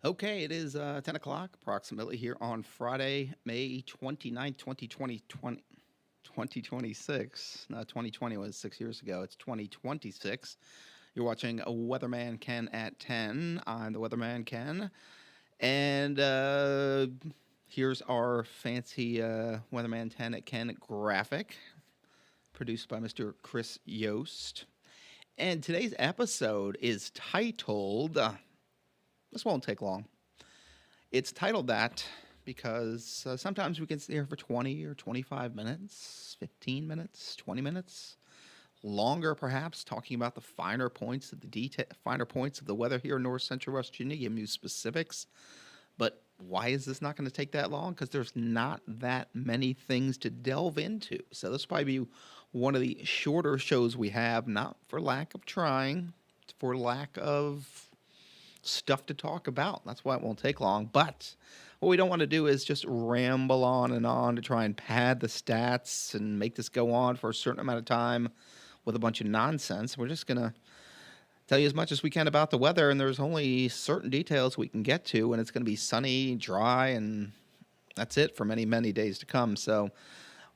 Okay, it is 10 o'clock approximately here on Friday, May 29th, 2026. No, 2020 was 6 years ago. It's 2026. You're watching a Weatherman Ken at 10. I'm the Weatherman Ken. And here's our fancy Weatherman 10 at Ken graphic, produced by Mr. Chris Yost. And today's episode is titled, this won't take long. It's titled that because sometimes we can sit here for 20 or 25 minutes, 15 minutes, 20 minutes, longer perhaps, talking about the finer points of the weather here in North Central West Virginia, giving you specifics. But why is this not going to take that long? Because there's not that many things to delve into. So this will probably be one of the shorter shows we have, not for lack of trying, it's for lack of stuff to talk about. That's why it won't take long. But what we don't want to do is just ramble on and on to try and pad the stats and make this go on for a certain amount of time with a bunch of nonsense. We're just going to tell you as much as we can about the weather, and there's only certain details we can get to, and it's going to be sunny, dry, and that's it for many, many days to come. So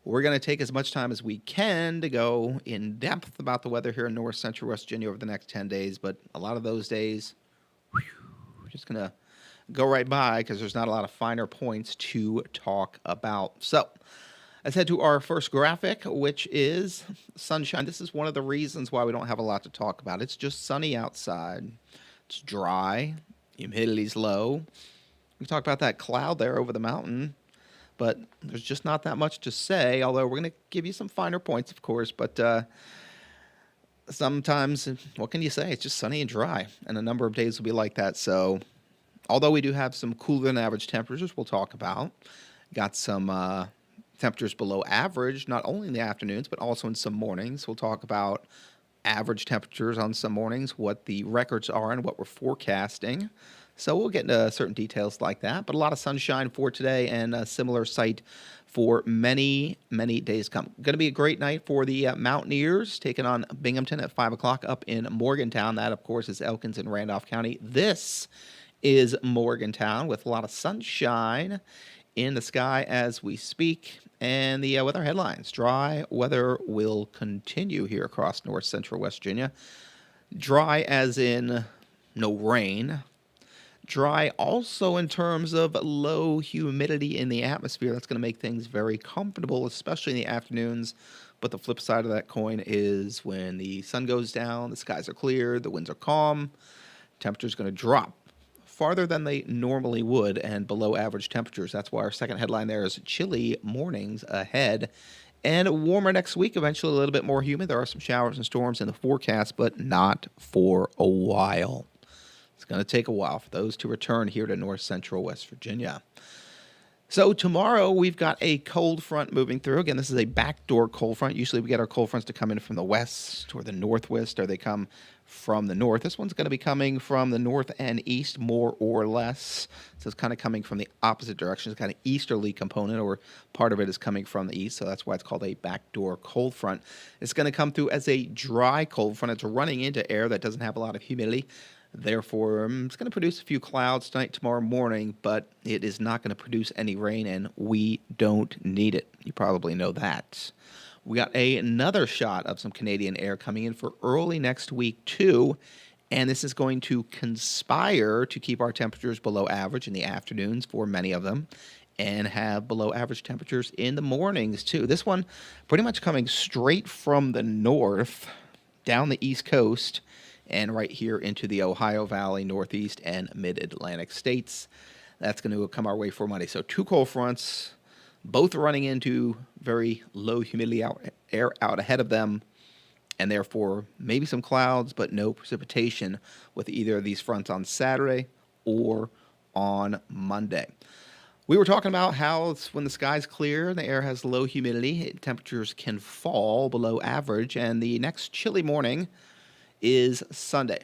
we're going to take as much time as we can to go in depth about the weather here in North Central West Virginia over the next 10 days, but a lot of those days, we're just going to go right by because there's not a lot of finer points to talk about. So let's head to our first graphic, which is sunshine. This is one of the reasons why we don't have a lot to talk about. It's just sunny outside. It's dry. Humidity's low. We talked about that cloud there over the mountain, but there's just not that much to say, although we're going to give you some finer points, of course. But sometimes, what can you say? It's just sunny and dry, and a number of days will be like that. So although we do have some cooler than average temperatures we'll talk about, got some temperatures below average, not only in the afternoons, but also in some mornings. We'll talk about average temperatures on some mornings, what the records are, and what we're forecasting. So we'll get into certain details like that, but a lot of sunshine for today and a similar sight for many, many days come. Going to be a great night for the Mountaineers, taking on Binghamton at 5 o'clock up in Morgantown. That, of course, is Elkins in Randolph County. This is Morgantown with a lot of sunshine in the sky as we speak. And the weather headlines: dry weather will continue here across North Central West Virginia. Dry as in no rain. Dry also in terms of low humidity in the atmosphere. That's going to make things very comfortable, especially in the afternoons. But the flip side of that coin is when the sun goes down, the skies are clear, the winds are calm, temperature's going to drop farther than they normally would and below average temperatures. That's why our second headline there is chilly mornings ahead and warmer next week, eventually a little bit more humid. There are some showers and storms in the forecast, but not for a while. It's going to take a while for those to return here to North Central West Virginia. So tomorrow we've got a cold front moving through. Again, this is a backdoor cold front. Usually we get our cold fronts to come in from the west or the northwest, or they come from the north. This one's going to be coming from the north and east, more or less. So it's kind of coming from the opposite direction. It's kind of easterly component, or part of it is coming from the east. So that's why it's called a backdoor cold front. It's going to come through as a dry cold front. It's running into air that doesn't have a lot of humidity. Therefore, it's going to produce a few clouds tonight, tomorrow morning, but it is not going to produce any rain, and we don't need it. You probably know that. We got another shot of some Canadian air coming in for early next week, too, and this is going to conspire to keep our temperatures below average in the afternoons for many of them, and have below average temperatures in the mornings, too. This one pretty much coming straight from the north down the East Coast and right here into the Ohio Valley, Northeast, and Mid-Atlantic states. That's going to come our way for Monday. So two cold fronts, both running into very low humidity air out ahead of them, and therefore maybe some clouds, but no precipitation with either of these fronts on Saturday or on Monday. We were talking about how when the sky's clear and the air has low humidity, temperatures can fall below average, and the next chilly morning is Sunday.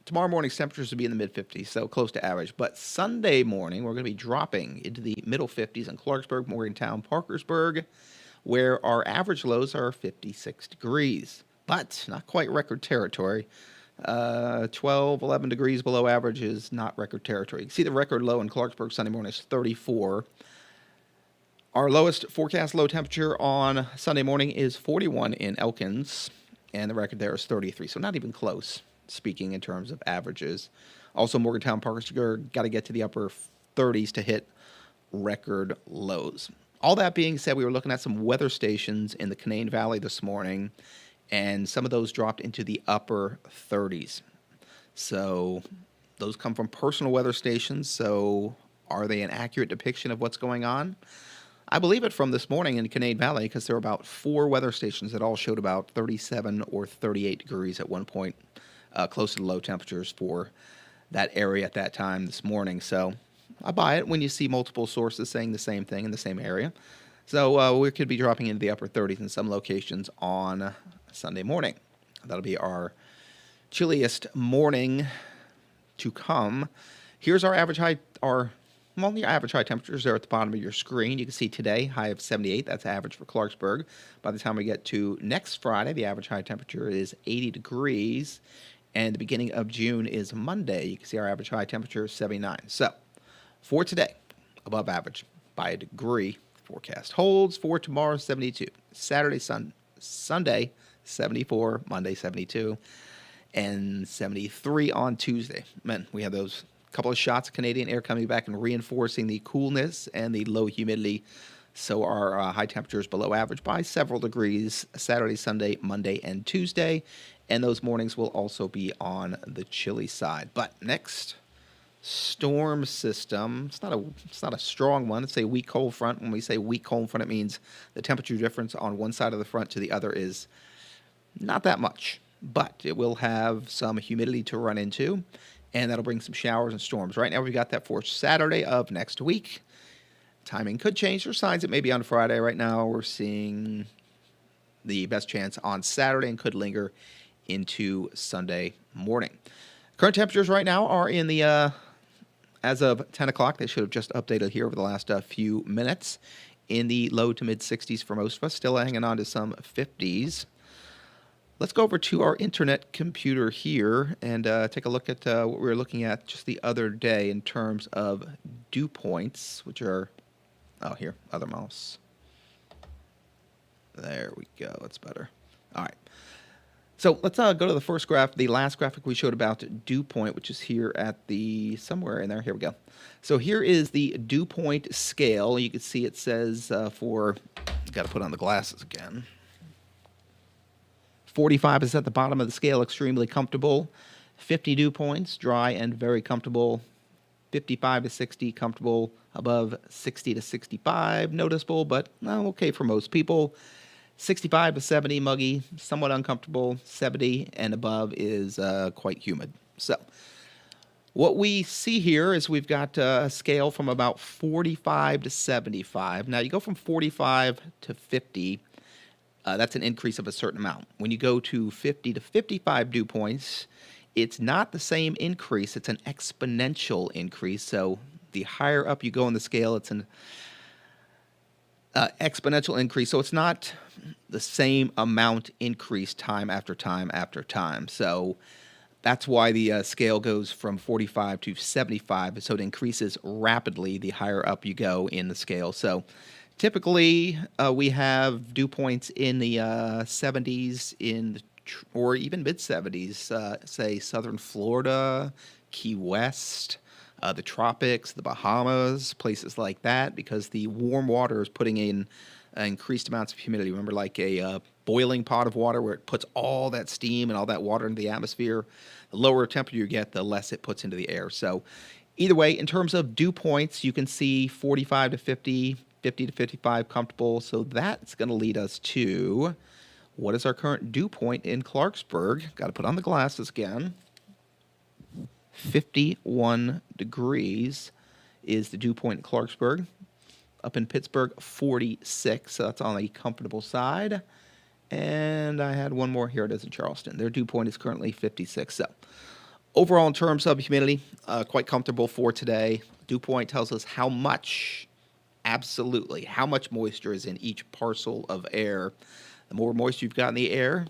Tomorrow morning's temperatures will be in the mid-50s, so close to average. But Sunday morning, we're going to be dropping into the middle 50s in Clarksburg, Morgantown, Parkersburg, where our average lows are 56 degrees. But not quite record territory. 12, 11 degrees below average is not record territory. You can see the record low in Clarksburg Sunday morning is 34. Our lowest forecast low temperature on Sunday morning is 41 in Elkins, and the record there is 33, so not even close, speaking in terms of averages. Also, Morgantown, Parkersburg, got to get to the upper 30s to hit record lows. All that being said, we were looking at some weather stations in the Canaan Valley this morning, and some of those dropped into the upper 30s. So those come from personal weather stations, so are they an accurate depiction of what's going on? I believe it from this morning in Canaan Valley because there were about 4 weather stations that all showed about 37 or 38 degrees at one point, close to the low temperatures for that area at that time this morning. So I buy it when you see multiple sources saying the same thing in the same area. So we could be dropping into the upper 30s in some locations on Sunday morning. That'll be our chilliest morning to come. Here's our average high, your average high temperatures there at the bottom of your screen. You can see today, high of 78. That's average for Clarksburg. By the time we get to next Friday, the average high temperature is 80 degrees. And the beginning of June is Monday. You can see our average high temperature is 79. So, for today, above average by a degree. Forecast holds for tomorrow, 72. Saturday, Sunday, 74. Monday, 72. And 73 on Tuesday. Man, we have those couple of shots of Canadian air coming back and reinforcing the coolness and the low humidity. So our high temperatures below average by several degrees Saturday, Sunday, Monday, and Tuesday. And those mornings will also be on the chilly side. But next, storm system. It's not a strong one. It's a weak cold front. When we say weak cold front, it means the temperature difference on one side of the front to the other is not that much. But it will have some humidity to run into, and that'll bring some showers and storms. Right now, we've got that for Saturday of next week. Timing could change. There's signs it may be on Friday. Right now, we're seeing the best chance on Saturday and could linger into Sunday morning. Current temperatures right now are in the, as of 10 o'clock, they should have just updated here over the last few minutes, in the low to mid 60s for most of us, still hanging on to some 50s. Let's go over to our internet computer here and take a look at what we were looking at just the other day in terms of dew points, which are, here, other mouse. There we go. That's better. All right. So let's go to the first graph, the last graphic we showed about dew point, which is here at the, somewhere in there. Here we go. So here is the dew point scale. You can see it says for, got to put on the glasses again. 45 is at the bottom of the scale, extremely comfortable. 50 dew points, dry and very comfortable. 55 to 60, comfortable. Above 60 to 65, noticeable, but okay for most people. 65 to 70, muggy, somewhat uncomfortable. 70 and above is quite humid. So what we see here is we've got a scale from about 45 to 75. Now, you go from 45 to 50, that's an increase of a certain amount. When you go to 50 to 55 dew points, it's not the same increase. It's an exponential increase. So the higher up you go on the scale, it's an exponential increase. So it's not the same amount increase time after time after time. So that's why the scale goes from 45 to 75. So it increases rapidly the higher up you go in the scale. So typically, we have dew points in the 70s or even mid-70s, say southern Florida, Key West, the tropics, the Bahamas, places like that, because the warm water is putting in increased amounts of humidity. Remember, like a boiling pot of water where it puts all that steam and all that water into the atmosphere. The lower temperature you get, the less it puts into the air. So either way, in terms of dew points, you can see 45 to 50, 50 to 55 comfortable. So that's going to lead us to, what is our current dew point in Clarksburg? Got to put on the glasses again. 51 degrees is the dew point in Clarksburg. Up in Pittsburgh, 46. So that's on the comfortable side. And I had one more. Here it is in Charleston. Their dew point is currently 56. So overall, in terms of humidity, quite comfortable for today. Dew point tells us how much, absolutely, how much moisture is in each parcel of air. The more moisture you've got in the air,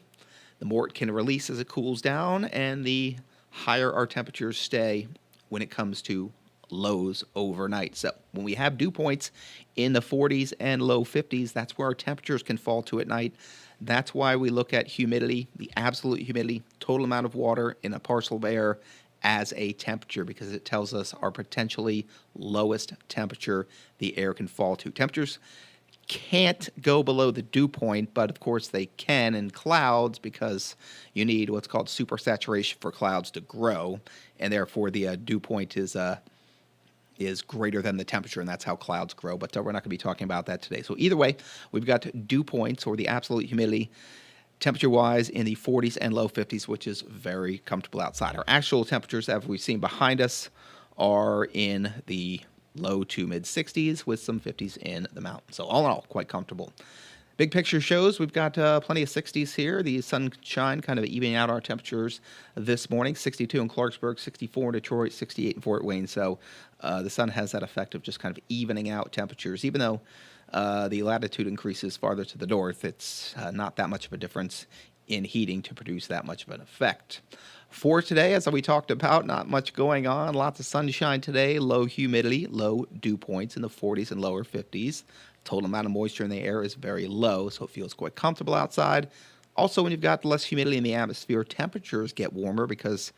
the more it can release as it cools down, and the higher our temperatures stay when it comes to lows overnight. So when we have dew points in the 40s and low 50s, that's where our temperatures can fall to at night. That's why we look at humidity, the absolute humidity, total amount of water in a parcel of air, as a temperature, because it tells us our potentially lowest temperature the air can fall to. Temperatures can't go below the dew point, but of course they can in clouds, because you need what's called supersaturation for clouds to grow, and therefore the dew point is greater than the temperature, and that's how clouds grow. But we're not going to be talking about that today. So either way, we've got dew points, or the absolute humidity, temperature-wise in the 40s and low 50s, which is very comfortable outside. Our actual temperatures, as we've seen behind us, are in the low to mid 60s with some 50s in the mountains. So all in all, quite comfortable. Big picture shows we've got plenty of 60s here. The sunshine kind of evening out our temperatures this morning. 62 in Clarksburg, 64 in Detroit, 68 in Fort Wayne. So the sun has that effect of just kind of evening out temperatures. Even though the latitude increases farther to the north, it's not that much of a difference in heating to produce that much of an effect. For today, as we talked about, not much going on. Lots of sunshine today, low humidity, low dew points in the 40s and lower 50s. Total amount of moisture in the air is very low, so it feels quite comfortable outside. Also, when you've got less humidity in the atmosphere, temperatures get warmer because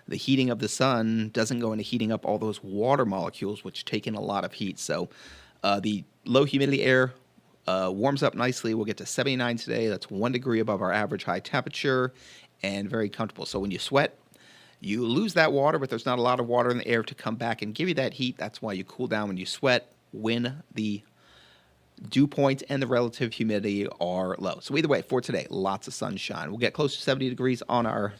the heating of the sun doesn't go into heating up all those water molecules, which take in a lot of heat. So the low humidity air warms up nicely. We'll get to 79 today. That's 1 degree above our average high temperature and very comfortable. So when you sweat, you lose that water, but there's not a lot of water in the air to come back and give you that heat. That's why you cool down when you sweat, when the dew point and the relative humidity are low. So either way, for today, lots of sunshine. We'll get close to 70 degrees on our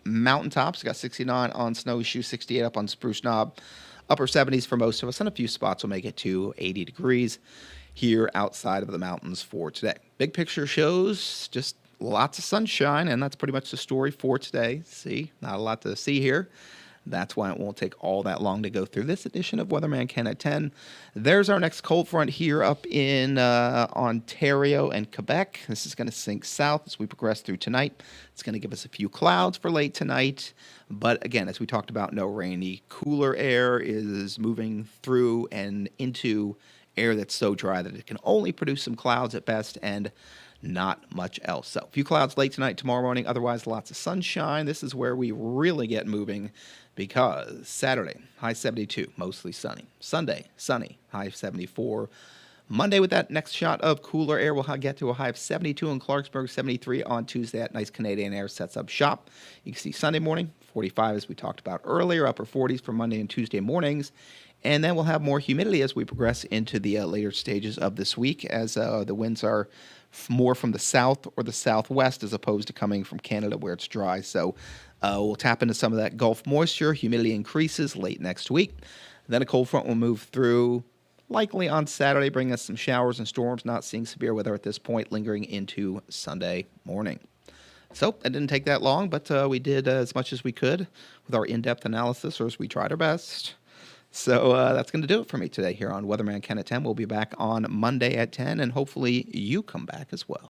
mountaintops. We got 69 on Snowshoe, 68 up on Spruce Knob, upper 70s for most of us, and a few spots will make it to 80 degrees here outside of the mountains for today. Big picture shows just lots of sunshine, and that's pretty much the story for today. See, not a lot to see here. That's why it won't take all that long to go through this edition of Weatherman Ken at 10. There's our next cold front here up in Ontario and Quebec. This is going to sink south as we progress through tonight. It's going to give us a few clouds for late tonight. But again, as we talked about, no rain. The cooler air is moving through and into air that's so dry that it can only produce some clouds at best and not much else. So a few clouds late tonight, tomorrow morning, otherwise lots of sunshine. This is where we really get moving, because Saturday, high 72, mostly sunny. Sunday, sunny, high 74. Monday, with that next shot of cooler air, we'll get to a high of 72 in Clarksburg, 73 on Tuesday. That nice Canadian air sets up shop. You can see Sunday morning, 45 as we talked about earlier, upper 40s for Monday and Tuesday mornings. And then we'll have more humidity as we progress into the later stages of this week, as the winds are more from the south or the southwest as opposed to coming from Canada where it's dry. So we'll tap into some of that Gulf moisture. Humidity increases late next week. Then a cold front will move through, likely on Saturday, bring us some showers and storms. Not seeing severe weather at this point, lingering into Sunday morning. So it didn't take that long, but we did as much as we could with our in-depth analysis, or as we tried our best. So that's going to do it for me today here on Weatherman Ken at 10. We'll be back on Monday at 10, and hopefully you come back as well.